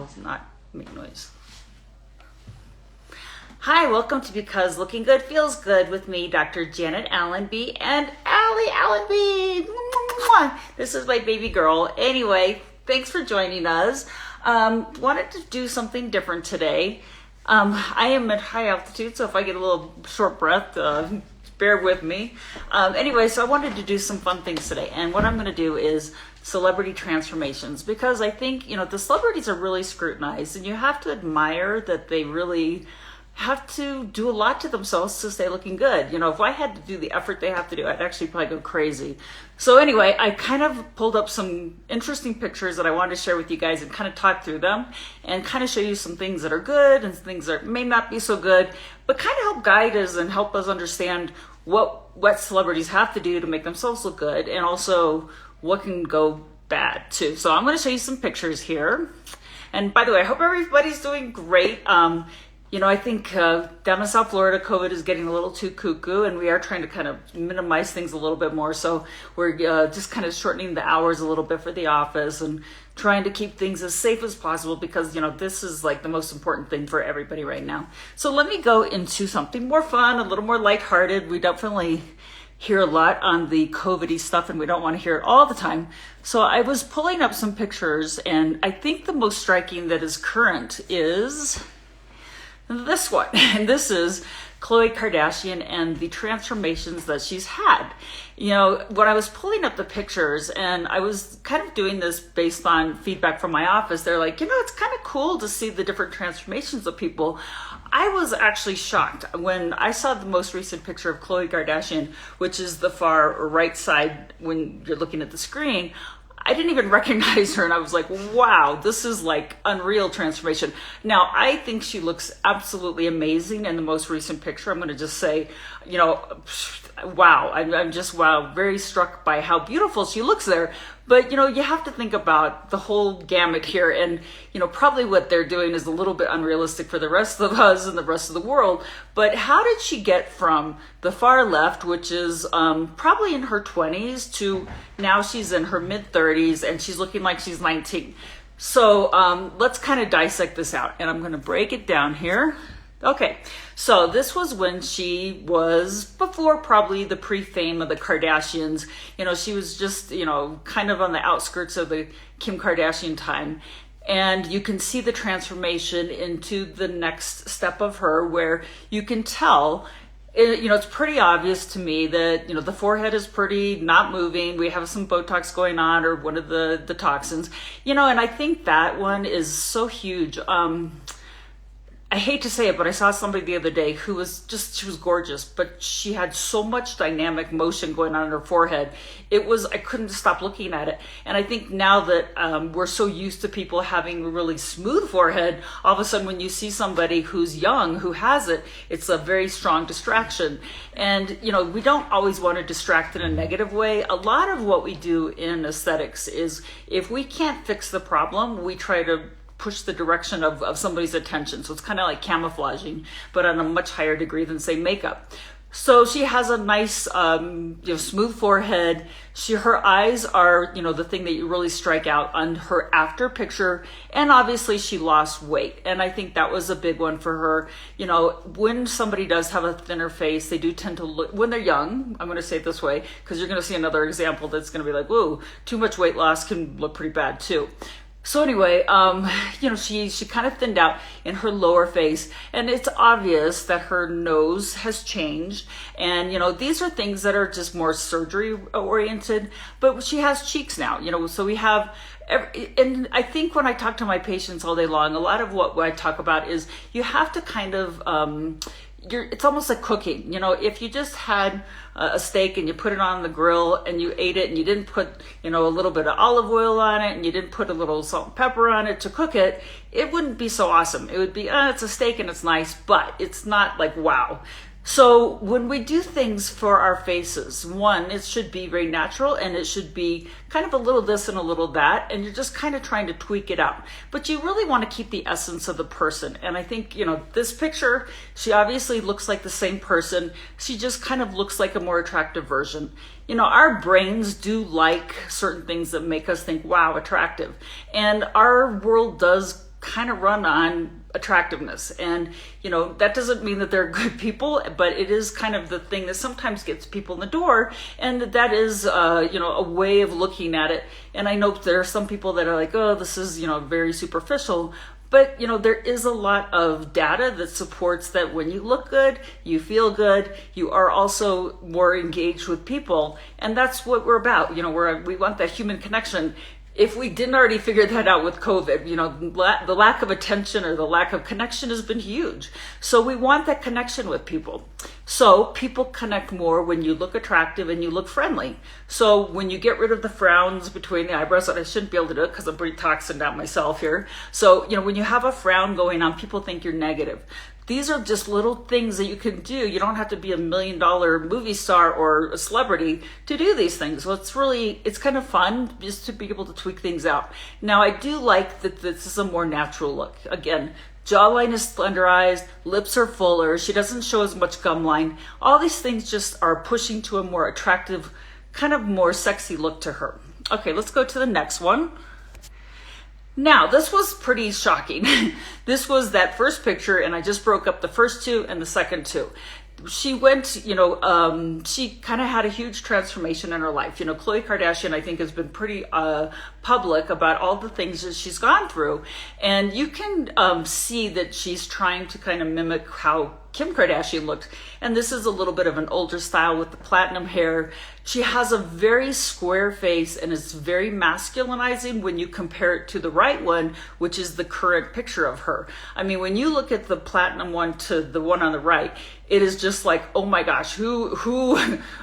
I'll not make noise. Hi, welcome to Because Looking Good Feels Good with me, Dr. Janet Allenby and Allie Allenby. This is my baby girl. Anyway, thanks for joining us. Wanted to do something different today. I am at high altitude, so if I get a little short breath, bear with me. Anyway, so I wanted to do some fun things today. And what I'm going to do is celebrity transformations, because I think, the celebrities are really scrutinized, and you have to admire that they really have to do a lot to themselves to stay looking good. If I had to do the effort they have to do, I'd actually probably go crazy. So anyway, I kind of pulled up some interesting pictures that I wanted to share with you guys and kind of talk through them and kind of show you some things that are good and things that may not be so good, but kind of help guide us and help us understand what celebrities have to do to make themselves look good, and also what can go bad too. So I'm going to show you some pictures here. And by the way, I hope everybody's doing great. I think down in South Florida, COVID is getting a little too cuckoo, and we are trying to kind of minimize things a little bit more. So we're just kind of shortening the hours a little bit for the office and trying to keep things as safe as possible, because, this is like the most important thing for everybody right now. So let me go into something more fun, a little more lighthearted. We definitely hear a lot on the COVID-y stuff, and we don't want to hear it all the time. So I was pulling up some pictures, and I think the most striking that is current is this one. And this is Khloe Kardashian and the transformations that she's had. When I was pulling up the pictures, and I was kind of doing this based on feedback from my office, they're like, it's kind of cool to see the different transformations of people. I was actually shocked when I saw the most recent picture of Khloe Kardashian, which is the far right side when you're looking at the screen. I didn't even recognize her, and I was like, wow, this is like unreal transformation. Now, I think she looks absolutely amazing in the most recent picture. I'm going to just say, wow, I'm just, very struck by how beautiful she looks there. But, you have to think about the whole gamut here, and, probably what they're doing is a little bit unrealistic for the rest of us and the rest of the world. But how did she get from the far left, which is probably in her 20s, to now she's in her mid-30s and she's looking like she's 19? So let's kind of dissect this out, and I'm going to break it down here. Okay, so this was when she was before probably the pre-fame of the Kardashians. She was just, kind of on the outskirts of the Kim Kardashian time. And you can see the transformation into the next step of her, where you can tell, it's pretty obvious to me that, the forehead is pretty not moving. We have some Botox going on, or one of the toxins, and I think that one is so huge. I hate to say it, but I saw somebody the other day who she was gorgeous, but she had so much dynamic motion going on in her forehead. I couldn't stop looking at it. And I think now that we're so used to people having a really smooth forehead, all of a sudden when you see somebody who's young, who has it, it's a very strong distraction. And, we don't always want to distract in a negative way. A lot of what we do in aesthetics is, if we can't fix the problem, we try to push the direction of somebody's attention. So it's kind of like camouflaging, but on a much higher degree than, say, makeup. So she has a nice, smooth forehead. Her eyes are, the thing that you really strike out on her after picture. And obviously she lost weight. And I think that was a big one for her. When somebody does have a thinner face, they do tend to look, when they're young, I'm going to say it this way, because you're going to see another example that's going to be like, whoa, too much weight loss can look pretty bad too. So anyway, she kind of thinned out in her lower face, and it's obvious that her nose has changed. And, these are things that are just more surgery oriented, but she has cheeks now, so we have, and I think when I talk to my patients all day long, a lot of what I talk about is you have to kind of, it's almost like cooking. If you just had a steak and you put it on the grill and you ate it and you didn't put, a little bit of olive oil on it and you didn't put a little salt and pepper on it to cook it, it wouldn't be so awesome. It would be, it's a steak and it's nice, but it's not like, wow. So when we do things for our faces, one, it should be very natural, and it should be kind of a little this and a little that, and you're just kind of trying to tweak it out. But you really want to keep the essence of the person. And I think, this picture, she obviously looks like the same person. She just kind of looks like a more attractive version. Our brains do like certain things that make us think, wow, attractive. And our world does kind of run on attractiveness. And, that doesn't mean that they're good people, but it is kind of the thing that sometimes gets people in the door. And that is, a way of looking at it. And I know there are some people that are like, oh, this is, very superficial. But, there is a lot of data that supports that when you look good, you feel good, you are also more engaged with people. And that's what we're about. We want that human connection. If we didn't already figure that out with COVID, the lack of attention or the lack of connection has been huge. So we want that connection with people. So people connect more when you look attractive and you look friendly. So when you get rid of the frowns between the eyebrows, and I shouldn't be able to do it because I'm pretty toxined out myself here. So, when you have a frown going on, people think you're negative. These are just little things that you can do. You don't have to be $1 million movie star or a celebrity to do these things. So it's kind of fun just to be able to tweak things out. Now, I do like that this is a more natural look. Again, jawline is slenderized, lips are fuller, she doesn't show as much gum line. All these things just are pushing to a more attractive, kind of more sexy look to her. Okay, let's go to the next one. Now, this was pretty shocking. This was that first picture, and I just broke up the first two and the second two. She went, she kind of had a huge transformation in her life. Khloe Kardashian, I think, has been pretty public about all the things that she's gone through. And you can see that she's trying to kind of mimic how Kim Kardashian looked. And this is a little bit of an older style with the platinum hair. She has a very square face and it's very masculinizing when you compare it to the right one, which is the current picture of her. I mean, when you look at the platinum one to the one on the right, it is just like, oh my gosh, who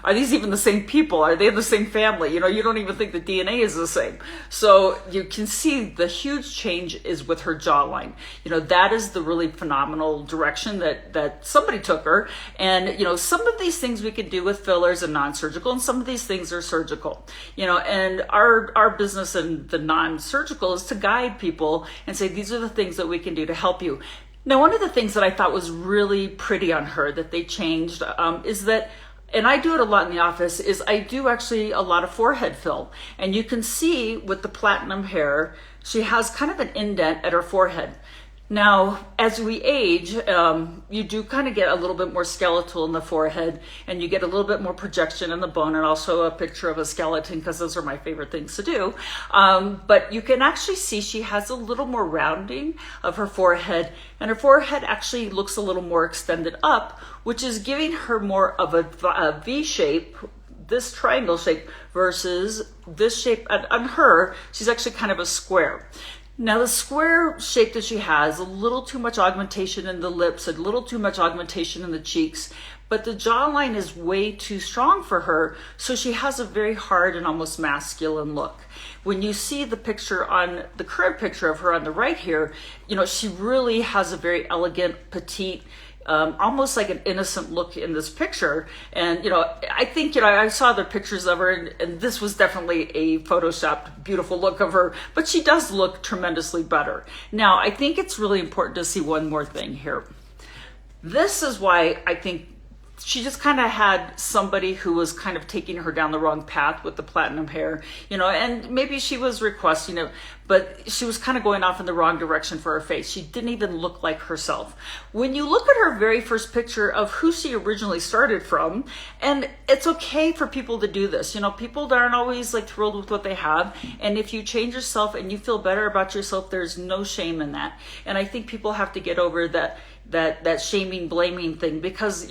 are these even the same people? Are they the same family? You don't even think the DNA is the same. So you can see the huge change is with her jawline. That is the really phenomenal direction that somebody took her. And, some of these things we can do with fillers and non-surgical, and some of these things are surgical, and our business in the non-surgical is to guide people and say, these are the things that we can do to help you. Now, one of the things that I thought was really pretty on her that they changed is that, and I do it a lot in the office, is I do actually a lot of forehead fill. And you can see with the platinum hair, she has kind of an indent at her forehead. Now, as we age, you do kind of get a little bit more skeletal in the forehead, and you get a little bit more projection in the bone, and also a picture of a skeleton, because those are my favorite things to do. But you can actually see she has a little more rounding of her forehead, and her forehead actually looks a little more extended up, which is giving her more of a V shape, this triangle shape, versus this shape on her. She's actually kind of a square. Now, the square shape that she has, a little too much augmentation in the lips, a little too much augmentation in the cheeks, but the jawline is way too strong for her, so she has a very hard and almost masculine look. When you see the picture on the current picture of her on the right here, she really has a very elegant, petite, almost like an innocent look in this picture. And, I think, I saw the pictures of her, and this was definitely a photoshopped, beautiful look of her, but she does look tremendously better. Now, I think it's really important to see one more thing here. This is why I think she just kind of had somebody who was kind of taking her down the wrong path with the platinum hair, and maybe she was requesting it, but she was kind of going off in the wrong direction for her face. She didn't even look like herself. When you look at her very first picture of who she originally started from, and it's okay for people to do this. People aren't always like thrilled with what they have. And if you change yourself and you feel better about yourself, there's no shame in that. And I think people have to get over that shaming, blaming thing, because,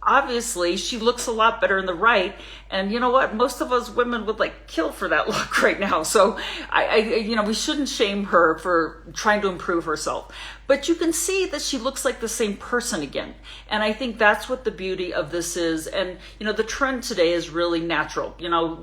obviously she looks a lot better in the right, and you know what, most of us women would kill for that look right now. So we shouldn't shame her for trying to improve herself, but you can see that she looks like the same person again. And I think that's what the beauty of this is. And the trend today is really natural.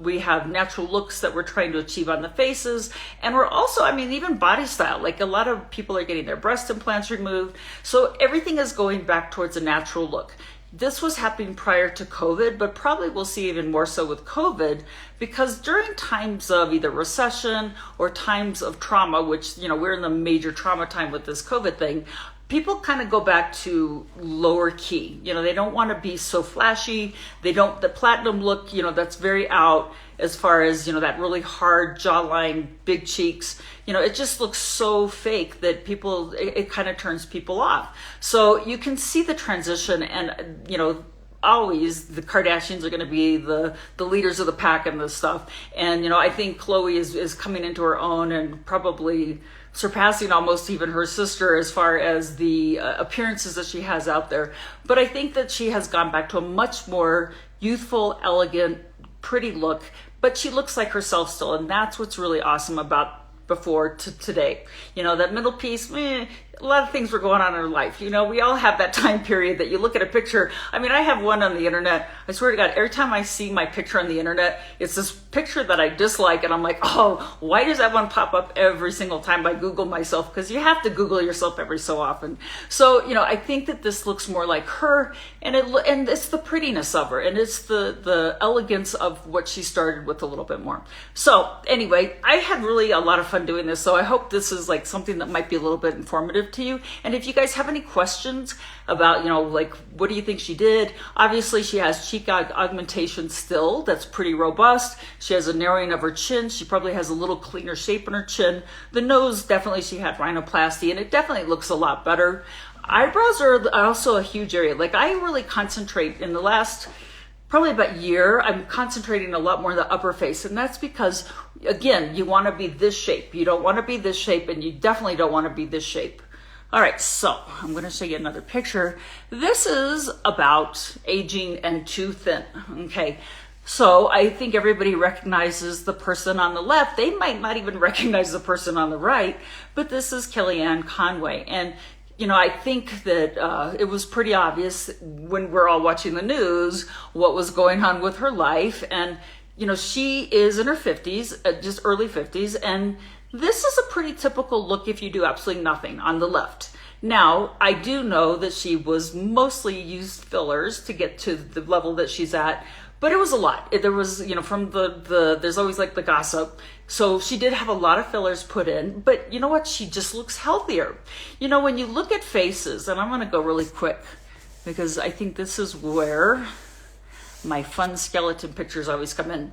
We have natural looks that we're trying to achieve on the faces, and we're also, even body style, like a lot of people are getting their breast implants removed, so everything is going back towards a natural look. This was happening prior to COVID, but probably we'll see even more so with COVID, because during times of either recession or times of trauma, which, we're in the major trauma time with this COVID thing, people kind of go back to lower key. They don't want to be so flashy. The platinum look, that's very out as far as, that really hard jawline, big cheeks. It just looks so fake that it kind of turns people off. So you can see the transition, and, always the Kardashians are going to be the leaders of the pack and this stuff. And, I think Khloe is coming into her own and probably surpassing almost even her sister as far as the appearances that she has out there. But I think that she has gone back to a much more youthful, elegant, pretty look, but she looks like herself still. And that's what's really awesome about before to today. That middle piece, a lot of things were going on in her life. We all have that time period that you look at a picture. I mean, I have one on the internet. I swear to God, every time I see my picture on the internet, it's this picture that I dislike. And I'm like, oh, why does that one pop up every single time I Google myself? Because you have to Google yourself every so often. So, I think that this looks more like her, and it's the prettiness of her, and it's the elegance of what she started with a little bit more. So anyway, I had really a lot of fun doing this. So I hope this is like something that might be a little bit informative to you. And if you guys have any questions about, what do you think she did? Obviously, she has cheek augmentation still. That's pretty robust. She has a narrowing of her chin. She probably has a little cleaner shape in her chin. The nose, definitely she had rhinoplasty, and it definitely looks a lot better. Eyebrows are also a huge area. I really concentrate in the last probably about year, I'm concentrating a lot more on the upper face. And that's because, again, you want to be this shape. You don't want to be this shape, and you definitely don't want to be this shape. All right, so I'm going to show you another picture. This is about aging and too thin, okay? So I think everybody recognizes the person on the left. They might not even recognize the person on the right, but this is Kellyanne Conway. And I think that it was pretty obvious when we're all watching the news what was going on with her life. And, she is in her 50s, just early 50s. And this is a pretty typical look if you do absolutely nothing on the left. Now, I do know that she was mostly used fillers to get to the level that she's at. But it was a lot. There was, from there's always the gossip. So she did have a lot of fillers put in, but you know what? She just looks healthier. When you look at faces, and I'm going to go really quick because I think this is where my fun skeleton pictures always come in.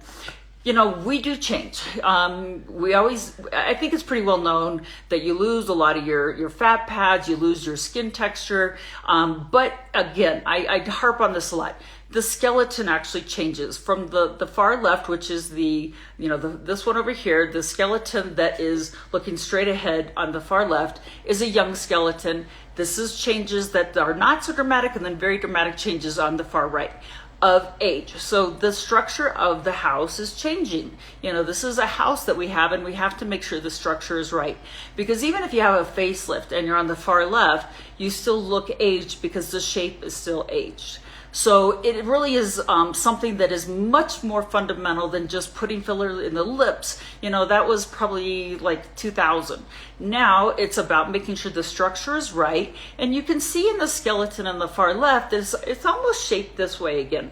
We do change. I think it's pretty well known that you lose a lot of your fat pads, you lose your skin texture. But again, I harp on this a lot. The skeleton actually changes from the far left, which is this one over here. The skeleton that is looking straight ahead on the far left is a young skeleton. This is changes that are not so dramatic, and then very dramatic changes on the far right of age. So the structure of the house is changing. This is a house that we have, and we have to make sure the structure is right. Because even if you have a facelift and you're on the far left, you still look aged because the shape is still aged. So it really is something that is much more fundamental than just putting filler in the lips. That was probably 2000. Now it's about making sure the structure is right. And you can see in the skeleton on the far left, it's almost shaped this way again,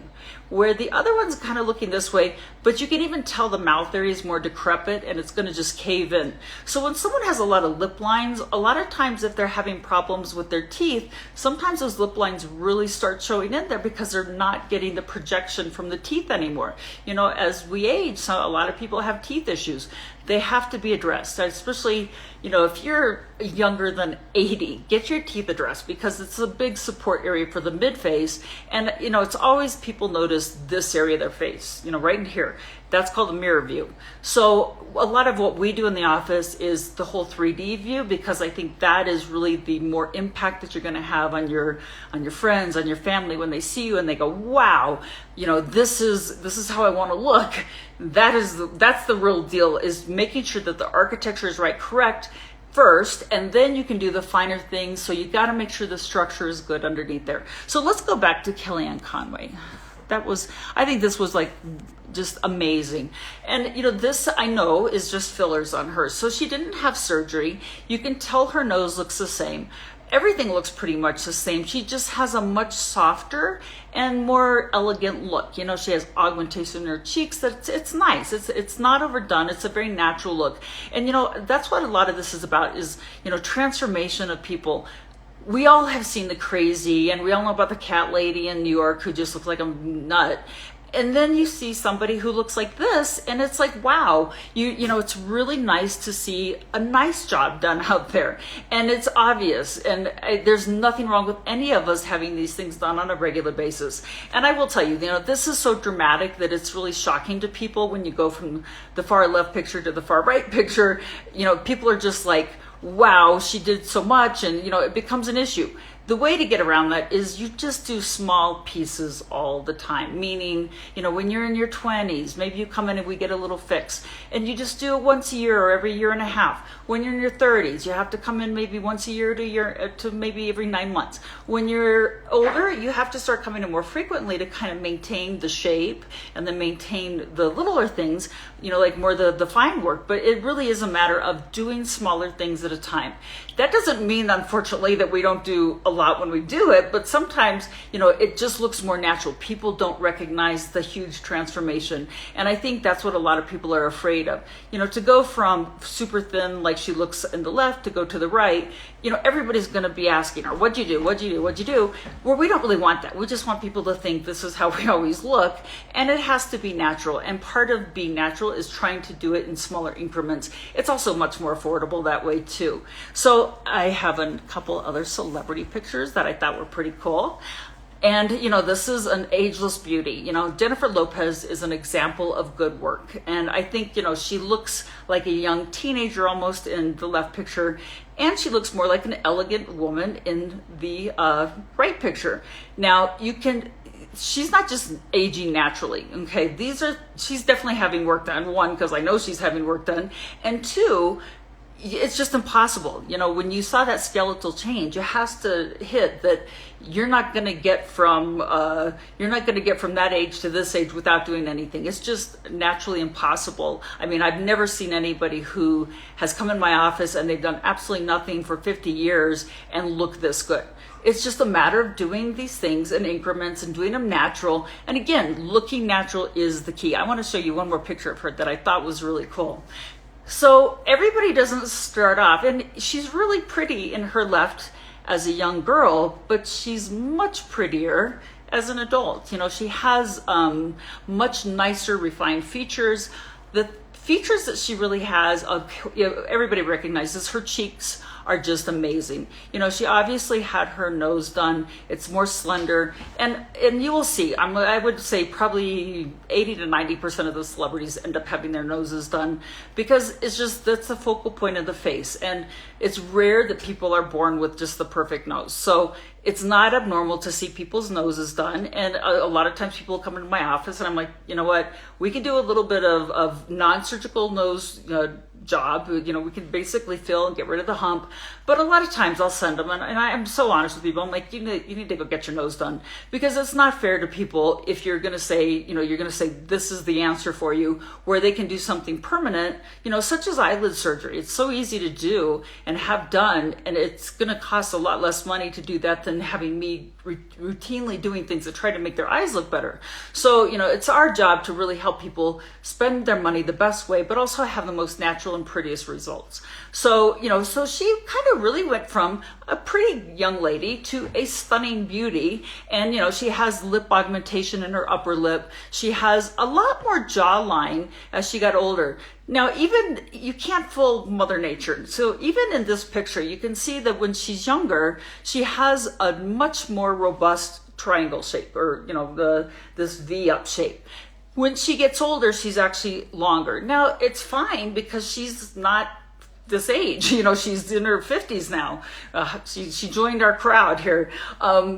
where the other one's kind of looking this way, but you can even tell the mouth area is more decrepit and it's going to just cave in. So when someone has a lot of lip lines, a lot of times if they're having problems with their teeth, sometimes those lip lines really start showing in there because they're not getting the projection from the teeth anymore. As we age, so a lot of people have teeth issues. They have to be addressed, especially, if you're younger than 80, get your teeth addressed because it's a big support area for the mid face. And, it's always people notice this area of their face, right in here. That's called a mirror view. So a lot of what we do in the office is the whole 3D view, because I think that is really the more impact that you're going to have on your friends, on your family when they see you and they go, wow, this is how I want to look. That's the real deal, is making sure that the architecture is right, correct first, and then you can do the finer things. So you got to make sure the structure is good underneath there. So let's go back to Kellyanne Conway. I think this was just amazing. And this I know is just fillers on her. So she didn't have surgery. You can tell her nose looks the same. everything looks pretty much the same. She just has a much softer and more elegant look. You know, she has augmentation in her cheeks. That it's nice. It's not overdone. It's a very natural look. And you know, that's what a lot of this is about, is, you know, transformation of people. We all have seen the crazy, and we all know about the cat lady in New York who just looks like a nut. And then you see somebody who looks like this, and it's like, wow, you know, it's really nice to see a nice job done out there. And it's obvious, and there's nothing wrong with any of us having these things done on a regular basis. And I will tell you, you know, this is so dramatic that it's really shocking to people when you go from the far left picture to the far right picture. You know, people are just like, wow, she did so much, and you know, it becomes an issue. The way to get around that is you just do small pieces all the time. Meaning, you know, when you're in your 20s, maybe you come in and we get a little fix, and you just do it once a year or every year and a half. When you're in your 30s, you have to come in maybe once a year to maybe every 9 months. When you're older, you have to start coming in more frequently to kind of maintain the shape and then maintain the littler things, you know, like more the fine work. But it really is a matter of doing smaller things at a time. That doesn't mean, unfortunately, that we don't do a lot when we do it, but sometimes, you know, it just looks more natural. People don't recognize the huge transformation. And I think that's what a lot of people are afraid of. You know, to go from super thin, like she looks in the left, to go to the right, you know, everybody's going to be asking her, what'd you do? What'd you do? What'd you do? Well, we don't really want that. We just want people to think this is how we always look. And it has to be natural. And part of being natural is trying to do it in smaller increments. It's also much more affordable that way too. So I have a couple other celebrity pictures that I thought were pretty cool. And, you know, this is an ageless beauty. You know, Jennifer Lopez is an example of good work. And I think, you know, she looks like a young teenager almost in the left picture. And she looks more like an elegant woman in the right picture. Now, she's not just aging naturally, okay? She's definitely having work done. One, because I know she's having work done. And two, it's just impossible. You know, when you saw that skeletal change, it has to hit that you're not going to get from that age to this age without doing anything. It's just naturally impossible. I mean, I've never seen anybody who has come in my office and they've done absolutely nothing for 50 years and look this good. It's just a matter of doing these things in increments and doing them natural. And again, looking natural is the key. I want to show you one more picture of her that I thought was really cool. So everybody doesn't start off, and she's really pretty in her left as a young girl, but she's much prettier as an adult. You know, she has much nicer, refined features. The features that she really has, you know, everybody recognizes her cheeks are just amazing. You know, she obviously had her nose done. It's more slender, and you will see, I would say probably 80 to 90% of the celebrities end up having their noses done, because that's the focal point of the face, and it's rare that people are born with just the perfect nose. So it's not abnormal to see people's noses done. And a lot of times people come into my office and I'm like, you know what, we could do a little bit of non-surgical nose job. You know, we can basically fill and get rid of the hump. But a lot of times I'll send them, and I'm so honest with people. I'm like, you need to go get your nose done, because it's not fair to people if you're going to say, you know, you're going to say this is the answer for you, where they can do something permanent, you know, such as eyelid surgery. It's so easy to do and have done, and it's going to cost a lot less money to do that than having me routinely doing things to try to make their eyes look better. So, you know, it's our job to really help people spend their money the best way, but also have the most natural and prettiest results. So, you know, so she kind of really went from a pretty young lady to a stunning beauty. And, you know, she has lip augmentation in her upper lip. She has a lot more jawline as she got older. Now, even you can't fool Mother Nature. So even in this picture, you can see that when she's younger, she has a much more robust triangle shape, or, you know, this V-up shape. When she gets older, she's actually longer. Now, it's fine because she's not this age. You know, she's in her 50s now. She joined our crowd here.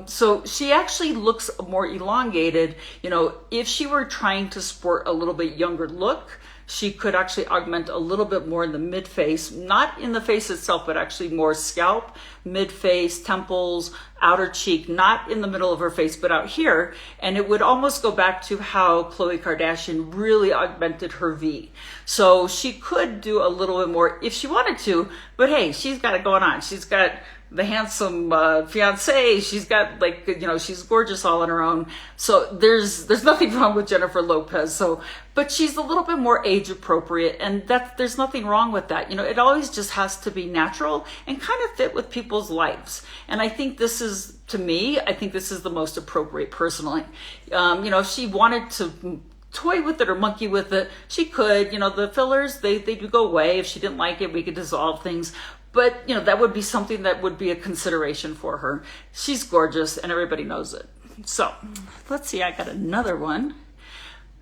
So she actually looks more elongated. You know, if she were trying to sport a little bit younger look, she could actually augment a little bit more in the mid-face, not in the face itself, but actually more scalp, mid-face, temples, outer cheek, not in the middle of her face, but out here. And it would almost go back to how Khloe Kardashian really augmented her V. So she could do a little bit more if she wanted to, but hey, she's got it going on. She's got the handsome fiance. She's got like, you know, she's gorgeous all on her own. So there's nothing wrong with Jennifer Lopez. So, but she's a little bit more age appropriate, and there's nothing wrong with that. You know, it always just has to be natural and kind of fit with people's lives. And I think this is, to me, I think this is the most appropriate personally. You know, if she wanted to toy with it or monkey with it, she could. You know, the fillers, they do go away. If she didn't like it, we could dissolve things. But, you know, that would be something that would be a consideration for her. She's gorgeous and everybody knows it. So let's see, I got another one.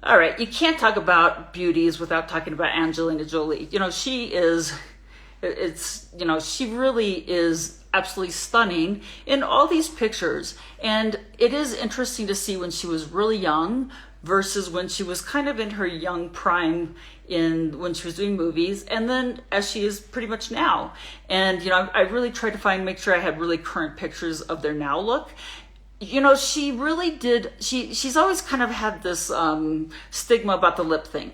All right, you can't talk about beauties without talking about Angelina Jolie. You know, she really is absolutely stunning in all these pictures. And it is interesting to see when she was really young versus when she was kind of in her young prime when she was doing movies, and then as she is pretty much now. And, you know, I really tried to make sure I had really current pictures of their now look. You know, she really did, she's always kind of had this stigma about the lip thing.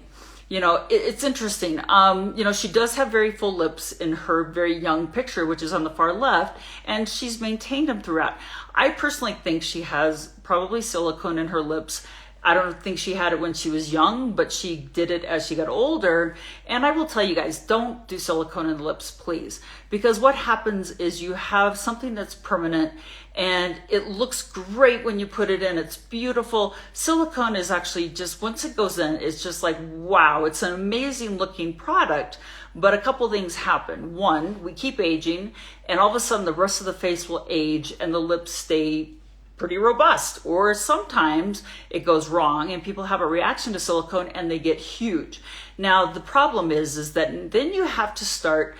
You know, it's interesting. You know, she does have very full lips in her very young picture, which is on the far left, and she's maintained them throughout. I personally think she has probably silicone in her lips. I don't think she had it when she was young, but she did it as she got older. And I will tell you guys, don't do silicone in the lips, please. Because what happens is you have something that's permanent and it looks great when you put it in. It's beautiful. Silicone is actually just, once it goes in, it's just like, wow, it's an amazing looking product. But a couple things happen. One, we keep aging, and all of a sudden the rest of the face will age and the lips stay pretty robust. Or sometimes it goes wrong and people have a reaction to silicone and they get huge. Now the problem is that then you have to start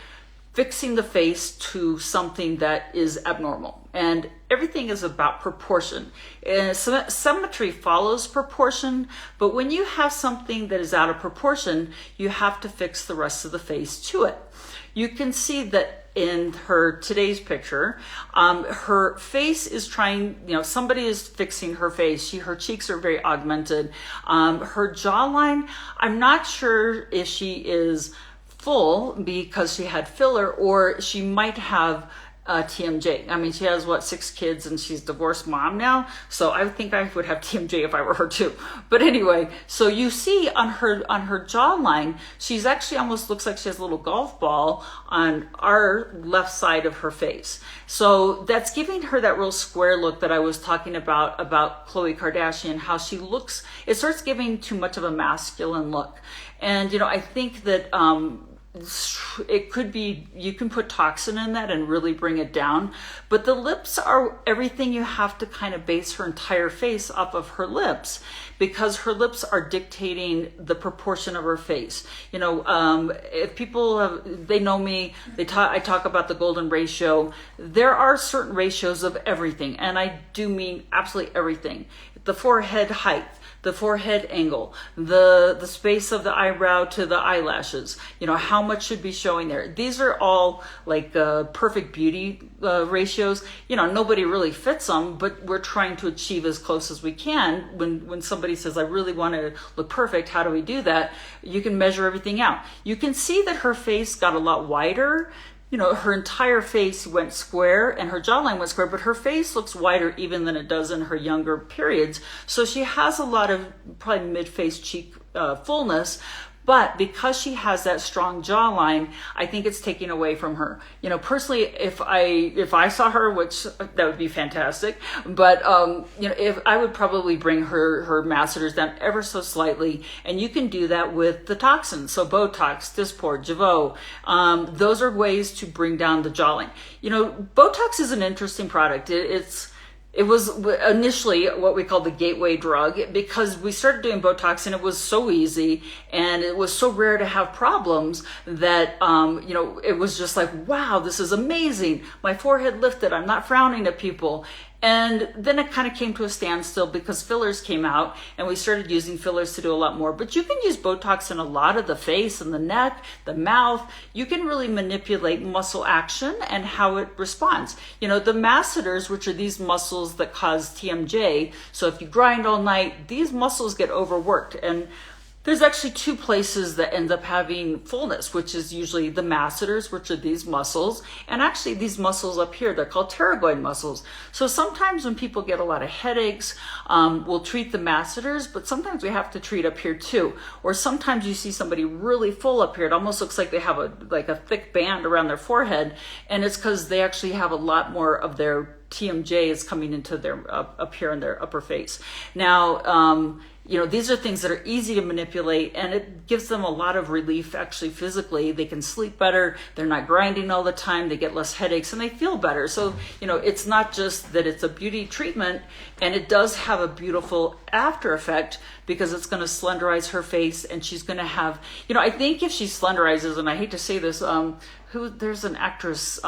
fixing the face to something that is abnormal. And everything is about proportion. And symmetry follows proportion, but when you have something that is out of proportion, you have to fix the rest of the face to it. You can see that in today's picture, her face is trying, you know, somebody is fixing her face. Her cheeks are very augmented. Her jawline, I'm not sure if she is full because she had filler, or she might have TMJ. I mean, she has 6 kids and she's divorced mom now. So I think I would have TMJ if I were her too. But anyway, so you see on her jawline, she's actually almost looks like she has a little golf ball on our left side of her face. So that's giving her that real square look that I was talking about Khloe Kardashian, how she looks. It starts giving too much of a masculine look. And, you know, I think that, it could be, you can put toxin in that and really bring it down, but the lips are everything. You have to kind of base her entire face off of her lips, because her lips are dictating the proportion of her face. You know, if people they know me, I talk about the golden ratio. There are certain ratios of everything, and I do mean absolutely everything. The forehead height, the forehead angle, the space of the eyebrow to the eyelashes, you know, how much should be showing there. These are all like perfect beauty ratios. You know, nobody really fits them, but we're trying to achieve as close as we can. When somebody says, I really want to look perfect, how do we do that? You can measure everything out. You can see that her face got a lot wider. You know, her entire face went square and her jawline went square, but her face looks wider even than it does in her younger periods. So she has a lot of probably mid-face cheek fullness, but because she has that strong jawline, I think it's taking away from her. You know, personally, if I saw her, which that would be fantastic, but you know, if I would probably bring her masseters down ever so slightly, and you can do that with the toxins. So Botox, Dysport, Jeuveau, those are ways to bring down the jawline. You know, Botox is an interesting product. It was initially what we call the gateway drug, because we started doing Botox and it was so easy and it was so rare to have problems that, you know, it was just like, wow, this is amazing. My forehead lifted. I'm not frowning at people. And then it kind of came to a standstill because fillers came out and we started using fillers to do a lot more. But you can use Botox in a lot of the face and the neck, the mouth. You can really manipulate muscle action and how it responds. You know, the masseters, which are these muscles that cause TMJ. So if you grind all night, these muscles get overworked. And There's actually two places that end up having fullness, which is usually the masseters, which are these muscles, and actually these muscles up here, they're called pterygoid muscles. So sometimes when people get a lot of headaches, we'll treat the masseters, but sometimes we have to treat up here too. Or sometimes you see somebody really full up here. It almost looks like they have a thick band around their forehead, and it's because they actually have a lot more of their TMJ is coming into their up here in their upper face. Now, these are things that are easy to manipulate, and it gives them a lot of relief actually physically. They can sleep better. They're not grinding all the time. They get less headaches and they feel better. So, it's not just that it's a beauty treatment, and it does have a beautiful after effect because it's going to slenderize her face, and she's going to have, I think if she slenderizes, and I hate to say this, there's an actress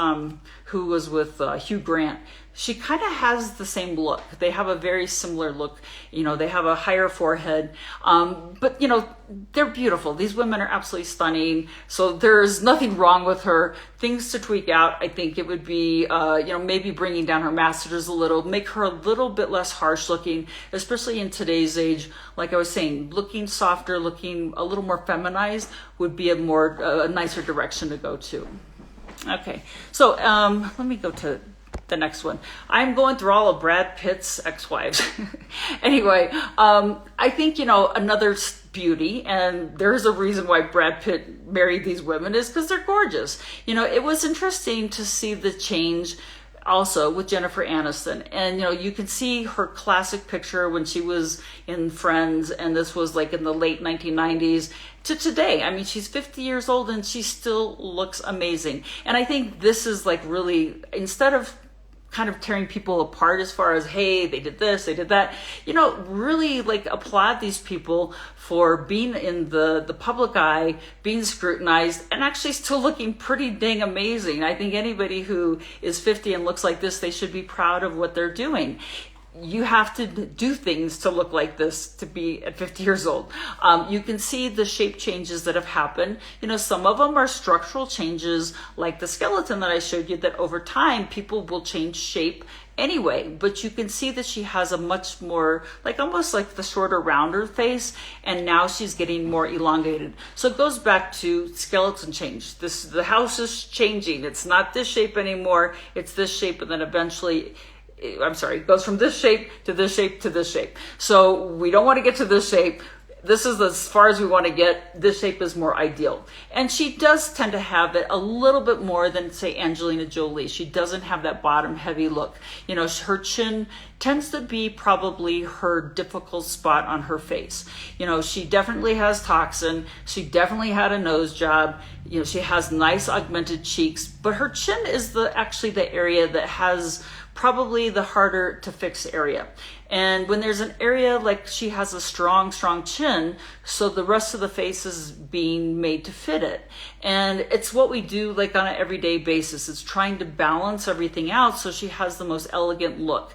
who was with Hugh Grant. She kind of has the same look. They have a very similar look. They have a higher forehead, but they're beautiful. These women are absolutely stunning. So there's nothing wrong with her. Things to tweak out, I think it would be, maybe bringing down her masseters a little, make her a little bit less harsh looking, especially in today's age. Like I was saying, looking softer, looking a little more feminized would be a nicer direction to go to. Okay, so let me go to the next one. I'm going through all of Brad Pitt's ex-wives. Anyway, I think, another beauty, and there's a reason why Brad Pitt married these women, is because they're gorgeous. It was interesting to see the change also with Jennifer Aniston. And, you can see her classic picture when she was in Friends, and this was like in the late 1990s, to today. I mean, she's 50 years old and she still looks amazing. And I think this is like really, instead of kind of tearing people apart as far as, hey, they did this, they did that, really like applaud these people for being in the public eye, being scrutinized, and actually still looking pretty dang amazing. I think anybody who is 50 and looks like this, they should be proud of what they're doing. You have to do things to look like this to be at 50 years old. You can see the shape changes that have happened. Some of them are structural changes, like the skeleton that I showed you, that over time people will change shape anyway. But you can see that she has a much more, almost like the shorter, rounder face, and now she's getting more elongated. So it goes back to skeleton change. The house is changing. It's not this shape anymore. It's this shape, and then eventually, it goes from this shape to this shape to this shape. So we don't want to get to this shape. This is as far as we want to get. This shape is more ideal. And she does tend to have it a little bit more than, say, Angelina Jolie. She doesn't have that bottom heavy look. Her chin tends to be probably her difficult spot on her face. She definitely has toxin. She definitely had a nose job. She has nice augmented cheeks, but her chin is actually the area that has probably the harder to fix area. And when there's an area like she has a strong chin, so the rest of the face is being made to fit it. And it's what we do like on an everyday basis. It's trying to balance everything out so she has the most elegant look.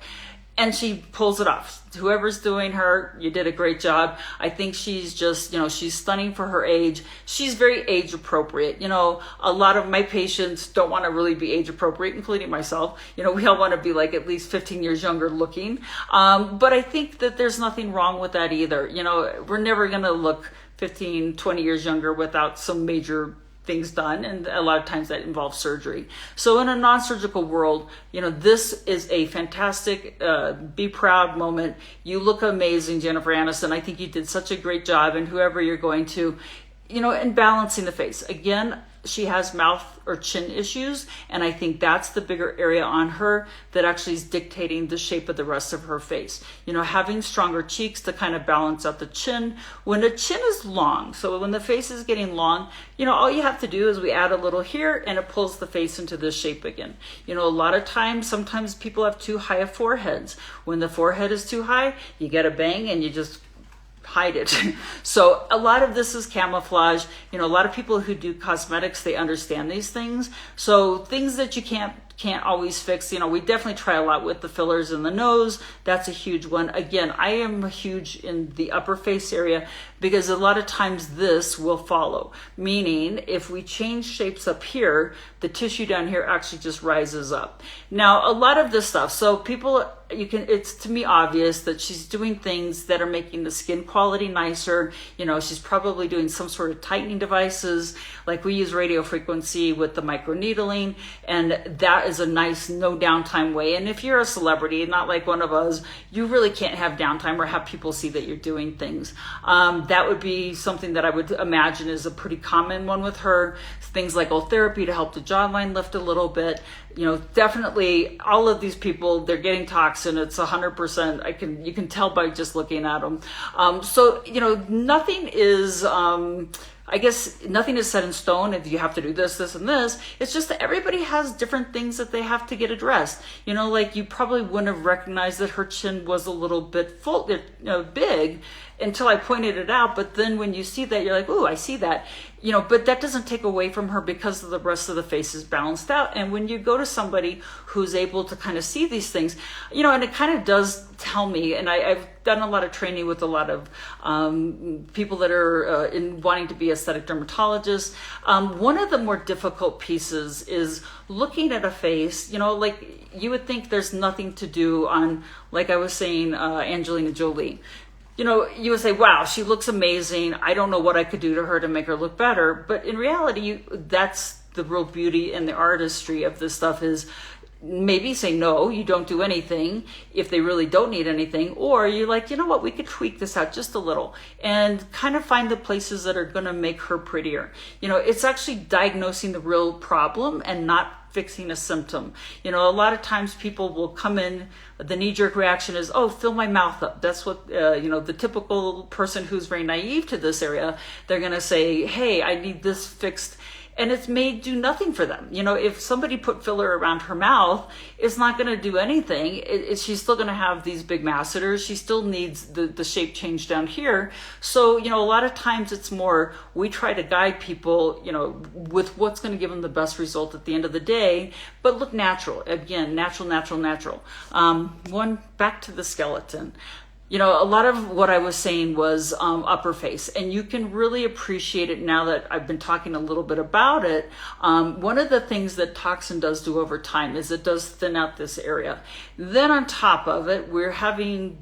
And she pulls it off. Whoever's doing her, you did a great job. I think she's just, she's stunning for her age. She's very age appropriate. A lot of my patients don't want to really be age appropriate, including myself. We all want to be like at least 15 years younger looking. But I think that there's nothing wrong with that either. We're never going to look 15, 20 years younger without some major things done, and a lot of times that involves surgery. So in a non-surgical world, this is a fantastic be proud moment. You look amazing, Jennifer Aniston. I think you did such a great job, and whoever you're going to, in balancing the face. Again, she has mouth or chin issues, and I think that's the bigger area on her that actually is dictating the shape of the rest of her face. Having stronger cheeks to kind of balance out the chin. When the chin is long, so when the face is getting long, all you have to do is we add a little here, and it pulls the face into this shape again. A lot of times, sometimes people have too high of foreheads. When the forehead is too high, you get a bang and you just hide it. So a lot of this is camouflage. A lot of people who do cosmetics, they understand these things. So things that you can't can't always fix. We definitely try a lot with the fillers in the nose. That's a huge one. Again, I am huge in the upper face area because a lot of times this will follow. Meaning, if we change shapes up here, the tissue down here actually just rises up. Now, a lot of this stuff, so people, it's to me obvious that she's doing things that are making the skin quality nicer. She's probably doing some sort of tightening devices, like we use radio frequency with the microneedling, and that is a nice no downtime way. And if you're a celebrity, not like one of us, you really can't have downtime or have people see that you're doing things. That would be something that I would imagine is a pretty common one with her. Things like Ultherapy to help the jawline lift a little bit. Definitely all of these people, they're getting toxin. It's 100%. You can tell by just looking at them. So, nothing is, I guess nothing is set in stone if you have to do this, this, and this. It's just that everybody has different things that they have to get addressed. Like you probably wouldn't have recognized that her chin was a little bit full, big, until I pointed it out. But then when you see that, you're like, ooh, I see that. But that doesn't take away from her because the rest of the face is balanced out. And when you go to somebody who's able to kind of see these things, and it kind of does tell me, and I've done a lot of training with a lot of people that are in wanting to be aesthetic dermatologists. One of the more difficult pieces is looking at a face, like you would think there's nothing to do on, like I was saying, Angelina Jolie. You would say, wow, she looks amazing. I don't know what I could do to her to make her look better. But in reality, that's the real beauty and the artistry of this stuff is maybe say, no, you don't do anything if they really don't need anything. Or you're like, you know what, we could tweak this out just a little and kind of find the places that are going to make her prettier. It's actually diagnosing the real problem and not fixing a symptom. A lot of times people will come in, the knee-jerk reaction is, oh, fill my mouth up. That's what, the typical person who's very naive to this area, they're going to say, hey, I need this fixed. And it may do nothing for them. If somebody put filler around her mouth, it's not going to do anything. She's still going to have these big masseters. She still needs the shape change down here. So, a lot of times it's more, we try to guide people, with what's going to give them the best result at the end of the day, but look natural. Again, natural. Back to the skeleton. A lot of what I was saying was upper face, and you can really appreciate it now that I've been talking a little bit about it. One of the things that toxin does do over time is it does thin out this area. Then on top of it, we're having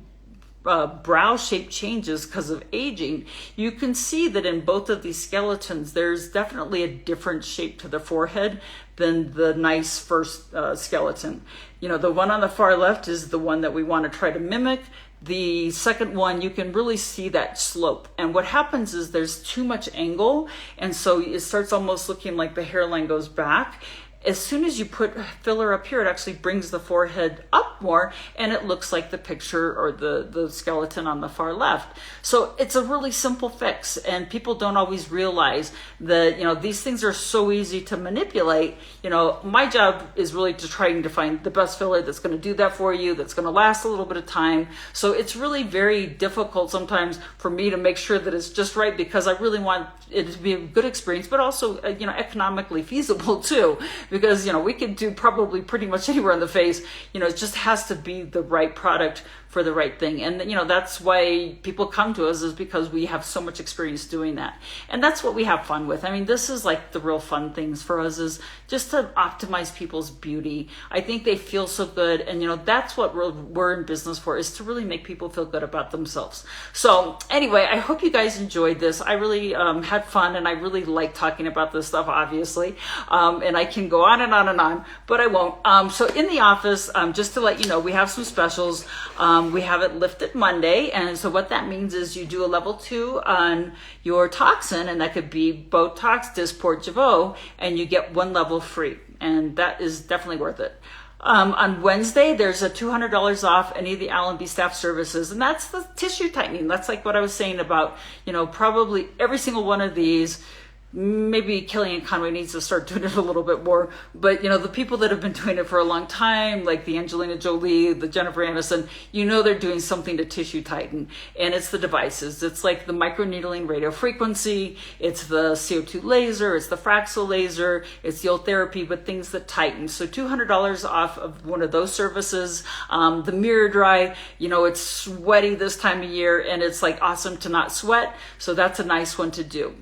brow shape changes because of aging. You can see that in both of these skeletons, there's definitely a different shape to the forehead than the nice first skeleton. The one on the far left is the one that we want to try to mimic. The second one, you can really see that slope. And what happens is there's too much angle. And so it starts almost looking like the hairline goes back. As soon as you put filler up here, it actually brings the forehead up more and it looks like the picture or the skeleton on the far left. So it's a really simple fix, and people don't always realize that, these things are so easy to manipulate. My job is really to try to find the best filler that's going to do that for you, that's going to last a little bit of time. So it's really very difficult sometimes for me to make sure that it's just right, because I really want it to be a good experience, but also, economically feasible too. Because, we could do probably pretty much anywhere on the face, it just has to be the right product for the right thing. And, that's why people come to us, is because we have so much experience doing that. And that's what we have fun with. I mean, this is like the real fun things for us, is just to optimize people's beauty. I think they feel so good. And, that's what we're in business for, is to really make people feel good about themselves. So anyway, I hope you guys enjoyed this. I really had fun, and I really like talking about this stuff, obviously. And I can go on and on and on, but I won't. So in the office, just to let you know, we have some specials. We have it lifted Monday. And so what that means is you do a level 2 on your toxin, and that could be Botox, Dysport, Jeuveau, and you get 1 level free. And that is definitely worth it. On Wednesday, there's a $200 off any of the Allen-B staff services, and that's the tissue tightening. That's like what I was saying about, probably every single one of these maybe Kellyanne Conway needs to start doing it a little bit more. But, the people that have been doing it for a long time, like the Angelina Jolie, the Jennifer Aniston, they're doing something to tissue tighten. And it's the devices. It's like the microneedling radio frequency, it's the CO2 laser, it's the Fraxel laser, it's the Ultherapy, but things that tighten. So $200 off of one of those services. The Mirror Dry, it's sweaty this time of year, and it's like awesome to not sweat. So that's a nice one to do.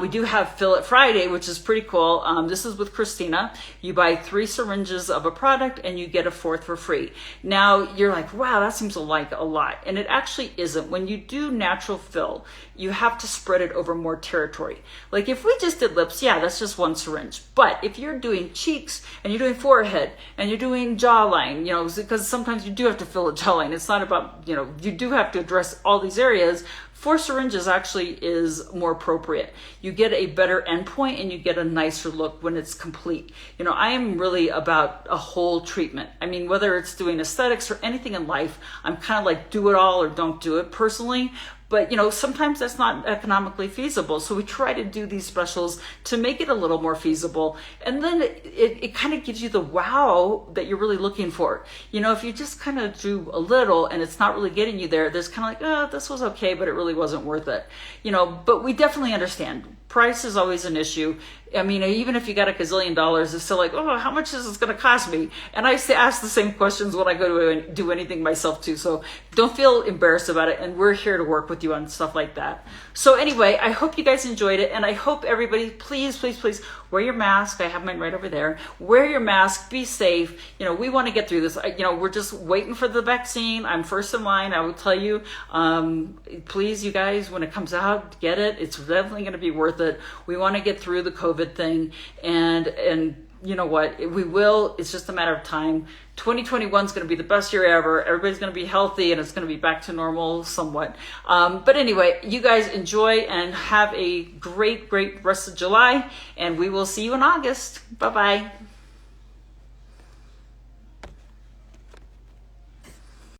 We do have Fill It Friday, which is pretty cool. This is with Christina. You buy 3 syringes of a product and you get a 4th for free. Now you're like, wow, that seems like a lot. And it actually isn't. When you do natural fill, you have to spread it over more territory. Like if we just did lips, yeah, that's just 1 syringe. But if you're doing cheeks and you're doing forehead and you're doing jawline, because sometimes you do have to fill a jawline. It's not about, you do have to address all these areas. 4 syringes actually is more appropriate. You get a better endpoint and you get a nicer look when it's complete. I am really about a whole treatment. I mean, whether it's doing aesthetics or anything in life, I'm kind of like do it all or don't do it personally. But, sometimes that's not economically feasible. So we try to do these specials to make it a little more feasible. And then it kind of gives you the wow that you're really looking for. If you just kind of do a little and it's not really getting you there, there's kind of like, oh, this was okay, but it really wasn't worth it. But we definitely understand. Price is always an issue. I mean, even if you got $1 gazillion, it's still like, oh, how much is this going to cost me? And I ask the same questions when I go to do anything myself too. So don't feel embarrassed about it. And we're here to work with you on stuff like that. So anyway, I hope you guys enjoyed it. And I hope everybody, please, please, please wear your mask. I have mine right over there. Wear your mask. Be safe. We want to get through this. We're just waiting for the vaccine. I'm first in line. I will tell you, please, you guys, when it comes out, get it. It's definitely going to be worth it. We want to get through the COVID thing, and you know what, we will. It's just a matter of time. 2021 is going to be the best year ever. Everybody's going to be healthy and it's going to be back to normal somewhat. But anyway, you guys enjoy and have a great rest of July, and we will see you in August. Bye-bye.